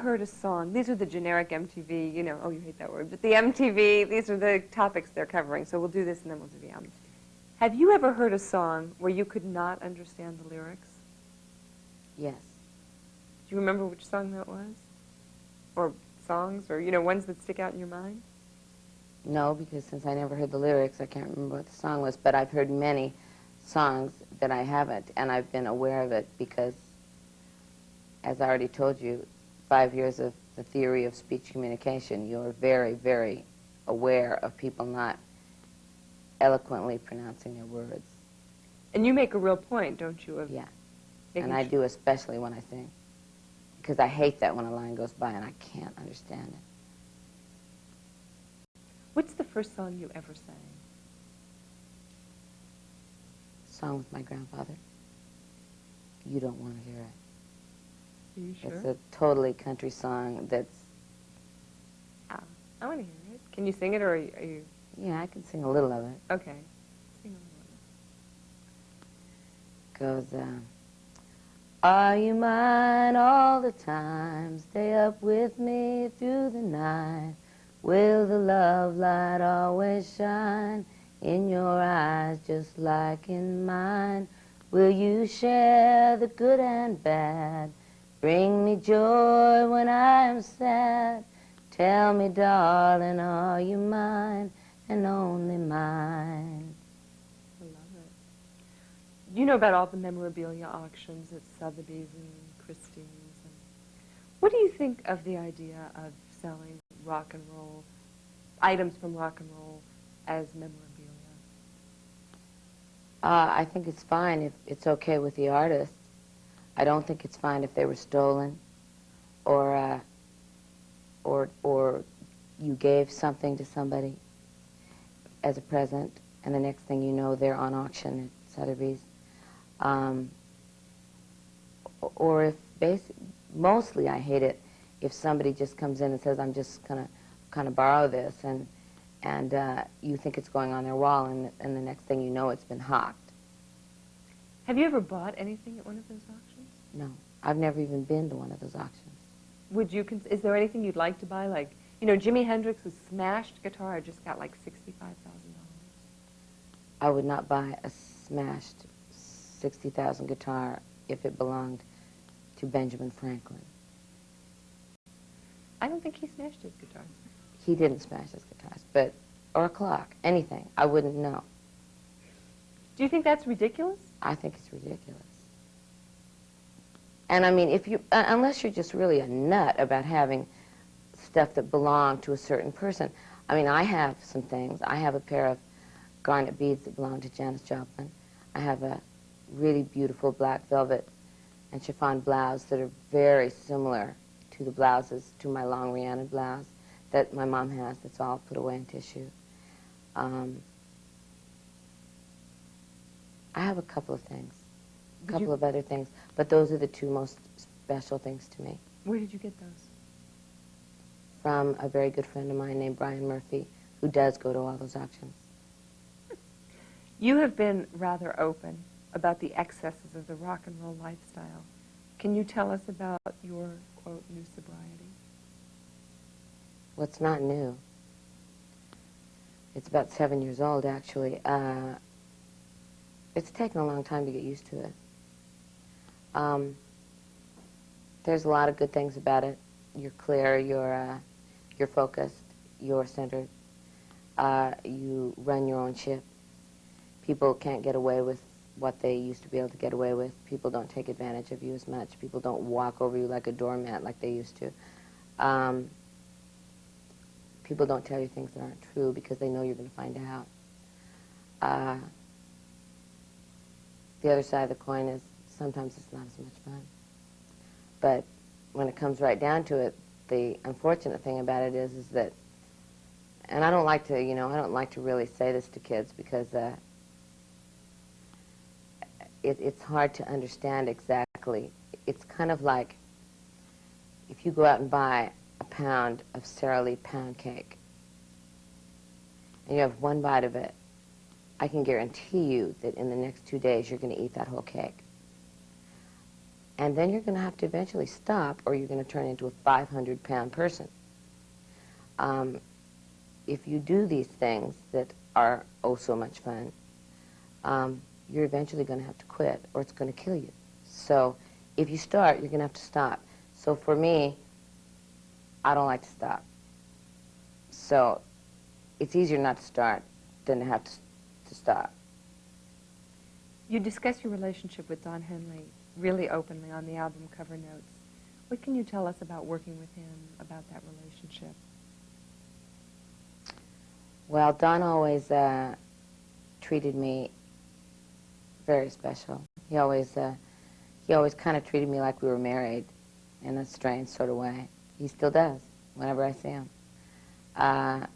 heard a song, these are the generic MTV, you know, oh, you hate that word, but the MTV, these are the topics they're covering, so we'll do this and then we'll do the album. Have you ever heard a song where you could not understand the lyrics? Yes. Do you remember which song that was? Or songs, or, you know, ones that stick out in your mind? No, because since I never heard the lyrics, I can't remember what the song was, but I've heard many songs that I haven't, and I've been aware of it because, as I already told you, 5 years of the theory of speech communication, you're very, very aware of people not eloquently pronouncing their words. And you make a real point, don't you? Of yeah. And I do, especially when I sing, because I hate that when a line goes by and I can't understand it. What's the first song you ever sang? Song with my grandfather. You Don't Want to Hear It. Are you sure? It's a totally country song that's... I want to hear it. Can you sing it, or are you... Yeah, I can sing a little of it. Okay. Sing a little of it. Goes, are you mine all the time? Stay up with me through the night. Will the love light always shine in your eyes just like in mine? Will you share the good and bad? Bring me joy when I am sad. Tell me, darling, are you mine and only mine? I love it. You know about all the memorabilia auctions at Sotheby's and Christie's. And what do you think of the idea of selling rock and roll, items from rock and roll as memorabilia? I think it's fine if it's okay with the artist. I don't think it's fine if they were stolen, or you gave something to somebody as a present, and the next thing you know, they're on auction at Sotheby's. Or if mostly I hate it if somebody just comes in and says, I'm just gonna kind of borrow this, and you think it's going on their wall, and the next thing you know, it's been hawked. Have you ever bought anything at one of those auctions? No, I've never even been to one of those auctions. Would you? Is there anything you'd like to buy? Like, you know, Jimi Hendrix's smashed guitar just got like $65,000. I would not buy a smashed $60,000 guitar if it belonged to Benjamin Franklin. I don't think he smashed his guitars. He didn't smash his guitars, or a clock, anything. I wouldn't know. Do you think that's ridiculous? I think it's ridiculous. And I mean, unless you're just really a nut about having stuff that belonged to a certain person. I mean, I have some things. I have a pair of garnet beads that belong to Janis Joplin. I have a really beautiful black velvet and chiffon blouse that are very similar to the blouses, to my long Rhiannon blouse that my mom has, that's all put away in tissue. I have a couple of things, a couple of other things, but those are the two most special things to me. Where did you get those? From a very good friend of mine named Brian Murphy, who does go to all those auctions. You have been rather open about the excesses of the rock and roll lifestyle. Can you tell us about your, quote, new sobriety? Well, it's not new. It's about 7 years old, actually. It's taken a long time to get used to it. There's a lot of good things about it. You're clear, you're focused, you're centered. You run your own ship. People can't get away with what they used to be able to get away with. People don't take advantage of you as much. People don't walk over you like a doormat like they used to. People don't tell you things that aren't true because they know you're going to find out. The other side of the coin is sometimes it's not as much fun. But when it comes right down to it, the unfortunate thing about it is that, and I don't like to, I don't like to really say this to kids because it's hard to understand exactly. It's kind of like if you go out and buy a pound of Sara Lee pound cake and you have one bite of it, I can guarantee you that in the next 2 days you're going to eat that whole cake. And then you're going to have to eventually stop, or you're going to turn into a 500-pound person. If you do these things that are oh so much fun, you're eventually going to have to quit, or it's going to kill you. So if you start, you're going to have to stop. So for me, I don't like to stop. So it's easier not to start than to have to stop. You discuss your relationship with Don Henley really openly on the album cover notes. What can you tell us about working with him, about that relationship? Well, Don always treated me very special. He always kind of treated me like we were married in a strange sort of way. He still does whenever I see him. I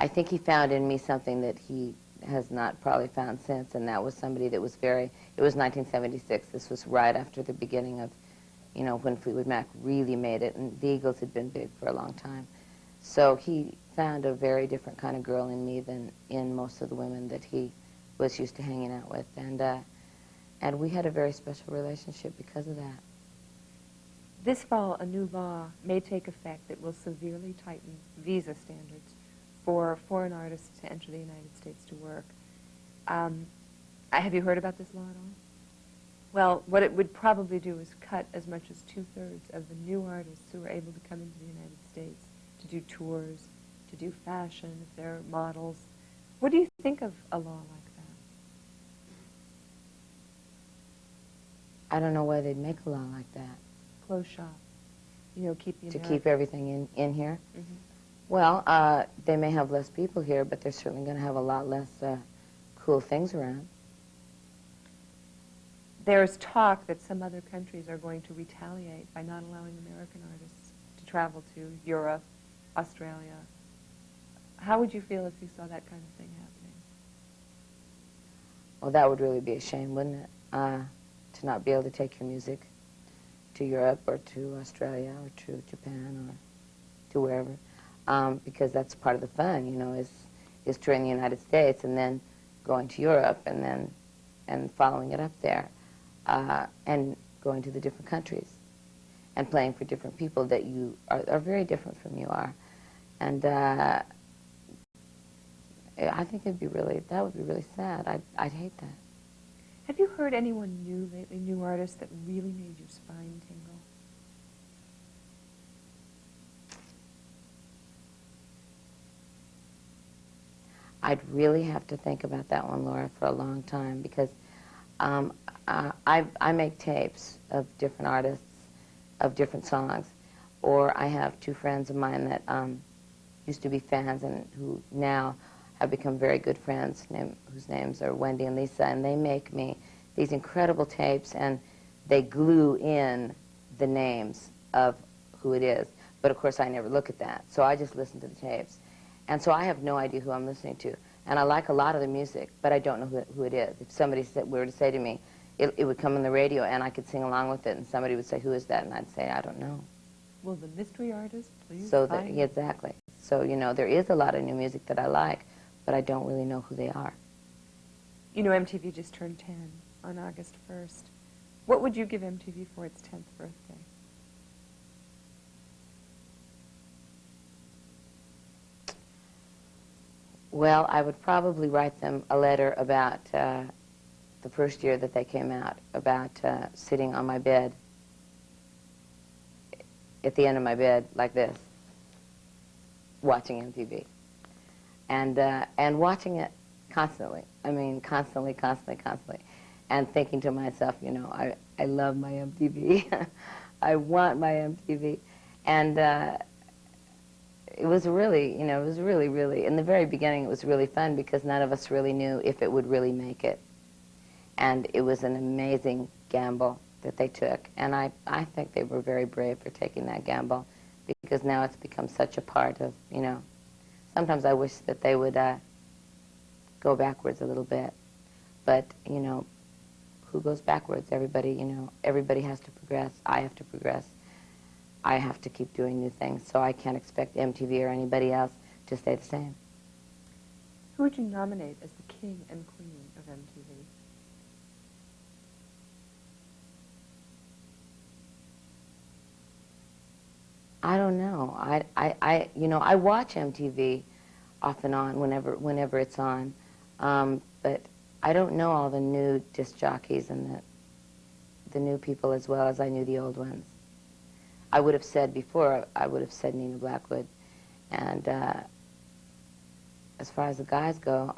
think he found in me something that he has not probably found since, and that was somebody that was it was 1976. This was right after the beginning of, when Fleetwood Mac really made it, and the Eagles had been big for a long time. So he found a very different kind of girl in me than in most of the women that he was used to hanging out with, and we had a very special relationship because of that. This fall, a new law may take effect that will severely tighten visa standards for foreign artists to enter the United States to work. Have you heard about this law at all? Well, what it would probably do is cut as much as 2/3 of the new artists who are able to come into the United States to do tours, to do fashion, if they're models. What do you think of a law like that? I don't know why they'd make a law like that. Close shop. Keep the To American. keep everything in here? Mm-hmm. Well, they may have less people here, but they're certainly going to have a lot less cool things around. There's talk that some other countries are going to retaliate by not allowing American artists to travel to Europe, Australia. How would you feel if you saw that kind of thing happening? Well, that would really be a shame, wouldn't it? To not be able to take your music to Europe or to Australia or to Japan or to wherever, because that's part of the fun, is touring the United States and then going to Europe and following it up there, and going to the different countries and playing for different people that you are very different from you are, and I think that would be really sad. I'd hate that. Have you heard anyone new lately, new artists that really made your spine tingle? I'd really have to think about that one, Laura, for a long time, because I make tapes of different artists, of different songs, or I have two friends of mine that used to be fans and who now have become very good friends, whose names are Wendy and Lisa, and they make me these incredible tapes, and they glue in the names of who it is. But of course I never look at that, so I just listen to the tapes. And so I have no idea who I'm listening to. And I like a lot of the music, but I don't know who it is. If somebody were to say to me, it would come on the radio and I could sing along with it, and somebody would say, who is that? And I'd say, I don't know. Will the mystery artist please find yeah, exactly. So, there is a lot of new music that I like, but I don't really know who they are. MTV just turned 10 on August 1st. What would you give MTV for its 10th birthday? Well, I would probably write them a letter about the first year that they came out, about sitting on my bed, at the end of my bed, like this, watching MTV. And watching it constantly. I mean, constantly. And thinking to myself, I love my MTV. I want my MTV. And it was really, really, in the very beginning, it was really fun because none of us really knew if it would really make it. And it was an amazing gamble that they took. And I think they were very brave for taking that gamble, because now it's become such a part of, sometimes I wish that they would go backwards a little bit. But, who goes backwards? Everybody, everybody has to progress. I have to progress. I have to keep doing new things, so I can't expect MTV or anybody else to stay the same. Who would you nominate as the king and queen of MTV? I don't know. You know, I watch MTV off and on whenever it's on, but I don't know all the new disc jockeys and the new people as well as I knew the old ones. I would have said before, I would have said Nina Blackwood, and as far as the guys go,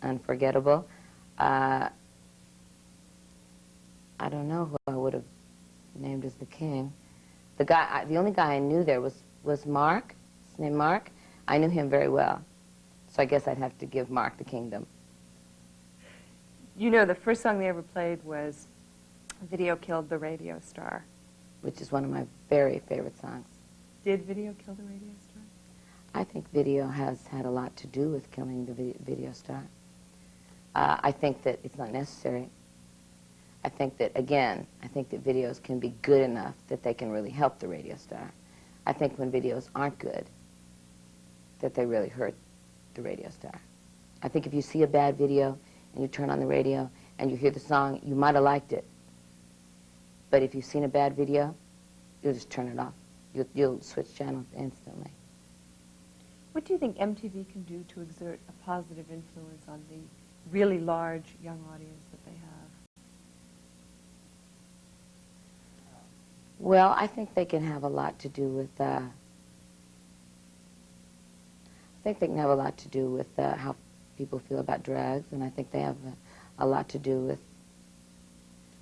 unforgettable. I don't know who I would have named as the king. The only guy I knew there was Mark. His name Mark. I knew him very well, so I guess I'd have to give Mark the kingdom. You know, the first song they ever played was "Video Killed the Radio Star," which is one of my very favorite songs. Did video kill the radio star? I think video has had a lot to do with killing the video star. I think that it's not necessary. I think that, again, I think that videos can be good enough that they can really help the radio star. I think when videos aren't good, that they really hurt the radio star. I think if you see a bad video and you turn on the radio and you hear the song, you might have liked it. But if you've seen a bad video, you'll just turn it off. You'll switch channels instantly. What do you think MTV can do to exert a positive influence on the really large young audience that they have? Well, I think they can have a lot to do with how people feel about drugs, and I think they have a lot to do with,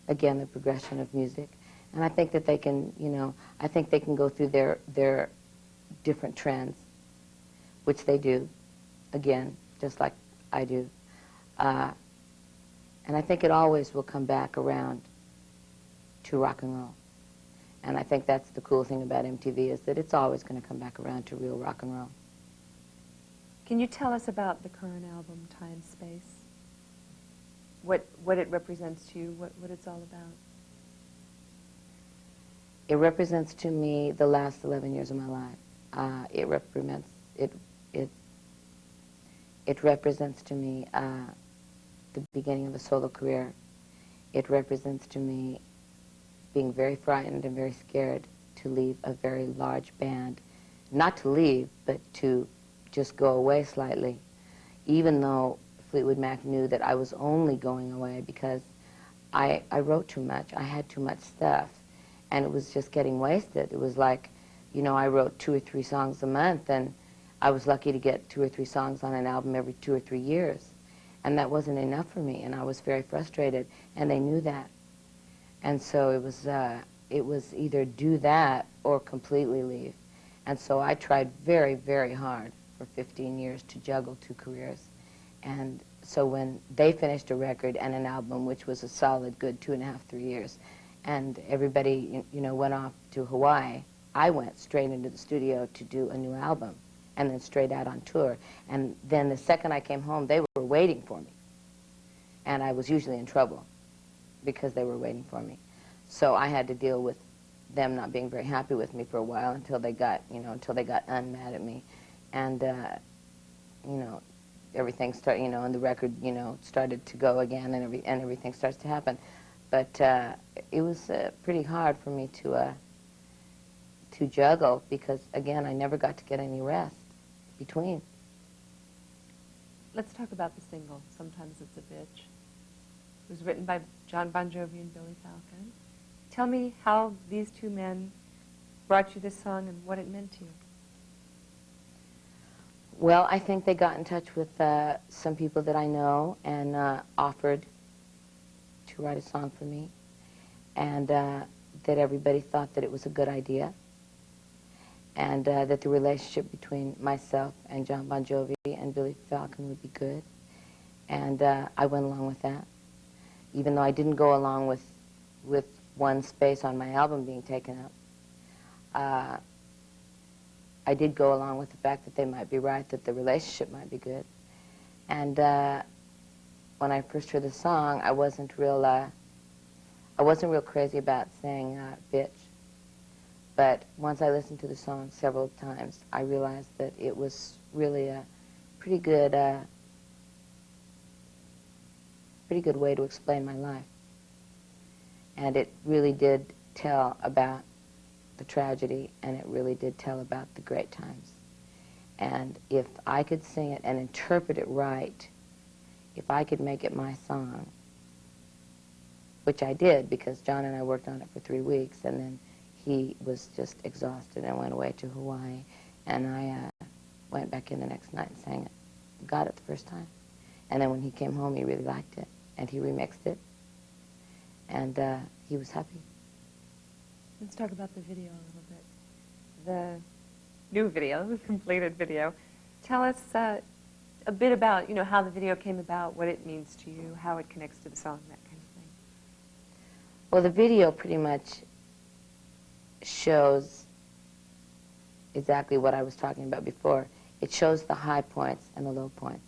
again, the progression of music. And I think that they can, you know, I think they can go through their different trends, which they do, again, just like I do. And I think it always will come back around to rock and roll. And I think that's the cool thing about MTV, is that it's always going to come back around to real rock and roll. Can you tell us about the current album, TimeSpace? What it represents to you, what it's all about? It represents to me the last 11 years of my life. It represents to me the beginning of a solo career. It represents to me being very frightened and very scared to leave a very large band. Not to leave, but to just go away slightly, even though Fleetwood Mac knew that I was only going away because I wrote too much. I had too much stuff, and it was just getting wasted. It was like, you know, I wrote 2 or 3 songs a month, and I was lucky to get 2 or 3 songs on an album every 2 or 3 years. And that wasn't enough for me, and I was very frustrated, and they knew that. And so it was either do that or completely leave. And so I tried very, very hard for 15 years to juggle 2 careers. And so when they finished a record and an album, which was a solid good 2.5, 3 years, and everybody, you know, went off to Hawaii, I went straight into the studio to do a new album, and then straight out on tour. And then the second I came home, they were waiting for me. And I was usually in trouble because they were waiting for me. So I had to deal with them not being very happy with me for a while until they got, you know, unmad at me. And, you know, everything started, you know, and the record, you know, started to go again, and everything starts to happen. But it was pretty hard for me to juggle because, again, I never got to get any rest between. Let's talk about the single, Sometimes It's a Bitch. It was written by Jon Bon Jovi and Billy Falcon. Tell me how these 2 men brought you this song and what it meant to you. Well, I think they got in touch with some people that I know and offered to write a song for me, and that everybody thought that it was a good idea, and that the relationship between myself and Jon Bon Jovi and Billy Falcon would be good. And I went along with that, even though I didn't go along with one space on my album being taken up. I did go along with the fact that they might be right, that the relationship might be good. And when I first heard the song, I wasn't real crazy about saying bitch. But once I listened to the song several times, I realized that it was really a pretty good way to explain my life. And it really did tell about the tragedy, and it really did tell about the great times. And if I could sing it and interpret it right, if I could make it my song, which I did because John and I worked on it for 3 weeks, and then he was just exhausted and went away to Hawaii, and I went back in the next night and sang it, got it the first time. And then when he came home, he really liked it, and he remixed it, and he was happy. Let's talk about the video a little bit. The new video, the completed video. Tell us a bit about, how the video came about, what it means to you, how it connects to the song, that kind of thing. Well, the video pretty much shows exactly what I was talking about before. It shows the high points and the low points.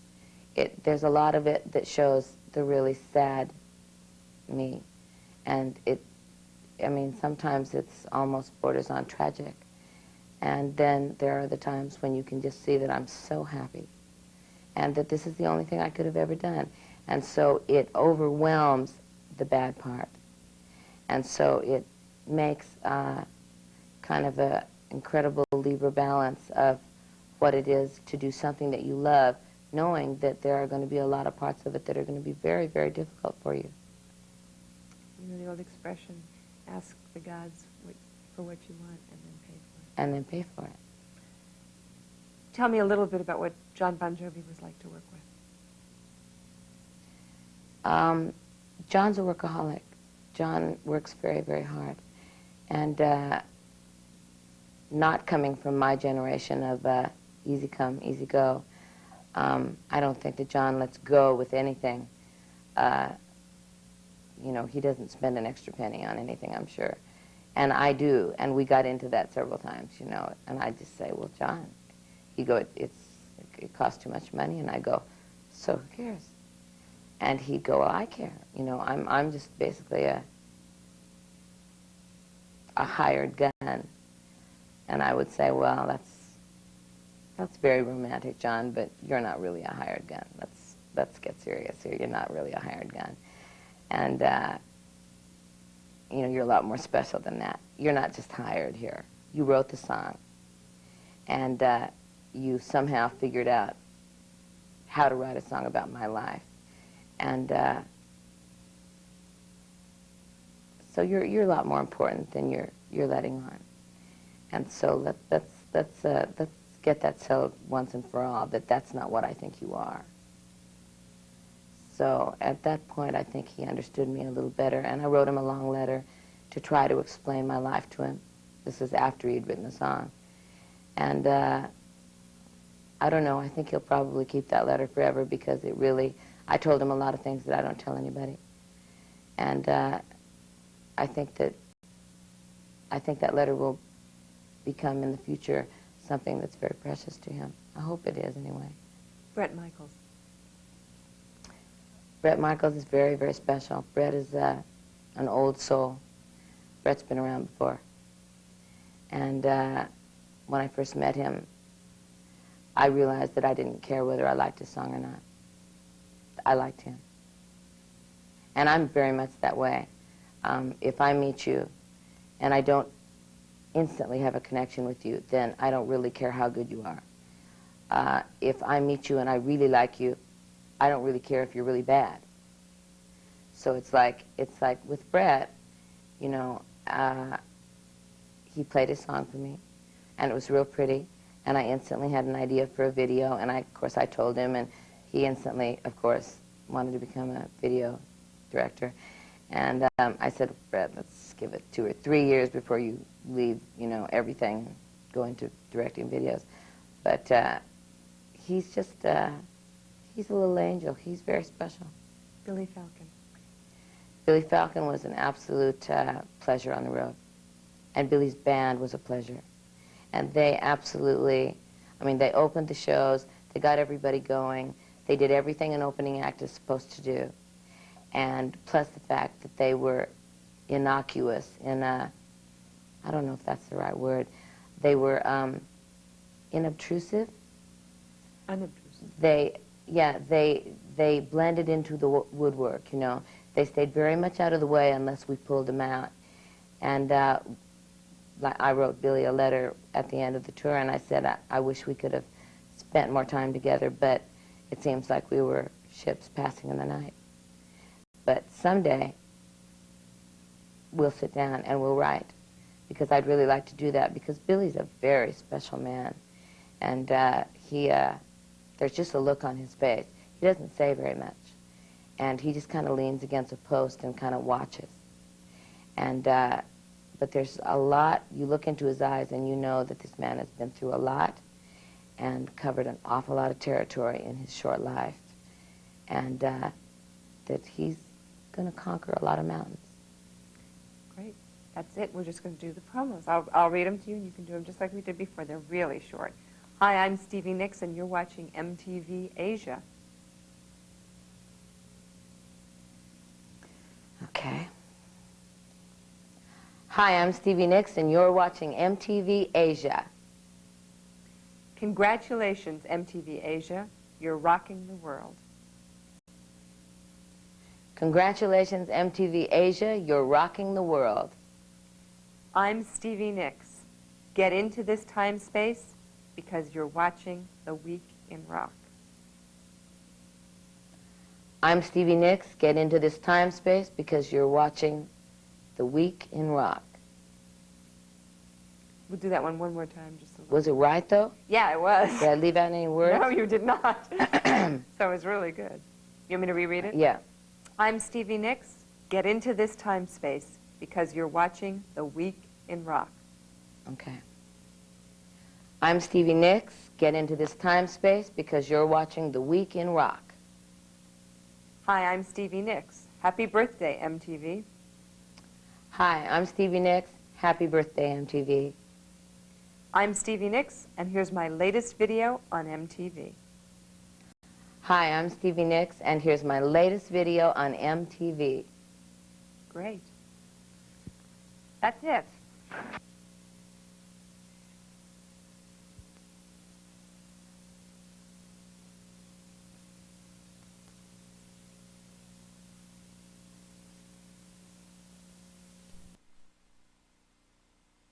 There's a lot of it that shows the really sad me, and sometimes it's almost borders on tragic. And then there are the times when you can just see that I'm so happy and that this is the only thing I could have ever done. And so it overwhelms the bad part. And so it makes kind of an incredible Libra balance of what it is to do something that you love, knowing that there are going to be a lot of parts of it that are going to be very, very difficult for you. The old expression, ask the gods for what you want and then pay for it. And then pay for it. Tell me a little bit about what Jon Bon Jovi was like to work with. John's a workaholic. Jon works very, very hard. And not coming from my generation of easy come, easy go, I don't think that Jon lets go with anything. He doesn't spend an extra penny on anything, I'm sure. And I do, and we got into that several times, and I just say, well, Jon, he'd go, it costs too much money, and I go, so who cares? And he'd go, well, I care. I'm just basically a hired gun. And I would say, well, that's very romantic, Jon, but you're not really a hired gun. Let's get serious here. You're not really a hired gun. And, you're a lot more special than that. You're not just hired here. You wrote the song. And you somehow figured out how to write a song about my life. And so you're a lot more important than you're letting on. And so let's get that settled once and for all, that that's not what I think you are. So at that point, I think he understood me a little better, and I wrote him a long letter to try to explain my life to him. This is after he'd written the song. And I don't know, I think he'll probably keep that letter forever, because I told him a lot of things that I don't tell anybody. And I think that letter will become in the future something that's very precious to him. I hope it is, anyway. Bret Michaels. Bret Michaels is very, very special. Bret is an old soul. Bret's been around before. And when I first met him, I realized that I didn't care whether I liked his song or not. I liked him. And I'm very much that way. If I meet you and I don't instantly have a connection with you, then I don't really care how good you are. If I meet you and I really like you, I don't really care if you're really bad. So it's like with Bret, he played his song for me, and it was real pretty, and I instantly had an idea for a video, and of course I told him, and he instantly, of course, wanted to become a video director. And I said, Bret, let's give it 2 or 3 years before you leave, everything, and go into directing videos. But he's just, he's a little angel. He's very special. Billy Falcon. Billy Falcon was an absolute pleasure on the road. And Billy's band was a pleasure. And they absolutely, they opened the shows, they got everybody going, they did everything an opening act is supposed to do. And plus the fact that they were innocuous in I don't know if that's the right word, they were inobtrusive. Unobtrusive. They blended into the woodwork, They stayed very much out of the way unless we pulled them out. And I wrote Billy a letter at the end of the tour, and I said, I wish we could have spent more time together, but it seems like we were ships passing in the night. But someday, we'll sit down and we'll write, because I'd really like to do that, because Billy's a very special man. And there's just a look on his face. He doesn't say very much. And he just kind of leans against a post and kind of watches. And, but there's a lot, you look into his eyes and you know that this man has been through a lot and covered an awful lot of territory in his short life. And that he's going to conquer a lot of mountains. Great. That's it. We're just going to do the promos. I'll read them to you, and you can do them just like we did before. They're really short. Hi, I'm Stevie Nicks, and you're watching MTV Asia. Okay. Hi, I'm Stevie Nicks, and you're watching MTV Asia. Congratulations, MTV Asia. You're rocking the world. Congratulations, MTV Asia. You're rocking the world. I'm Stevie Nicks. Get into this time space because you're watching The Week in Rock. I'm Stevie Nicks. Get into this time space because you're watching The Week in Rock. We'll do that one more time. Just a little. Was it right, though? Yeah, it was. Did I leave out any words? No, you did not. So it was really good. You want me to reread it? Yeah. I'm Stevie Nicks. Get into this time space because you're watching The Week in Rock. Okay. I'm Stevie Nicks. Get into this time space because you're watching The Week in Rock. Hi, I'm Stevie Nicks. Happy birthday, MTV. Hi, I'm Stevie Nicks. Happy birthday, MTV. I'm Stevie Nicks, and here's my latest video on MTV. Hi, I'm Stevie Nicks, and here's my latest video on MTV. Great. That's it.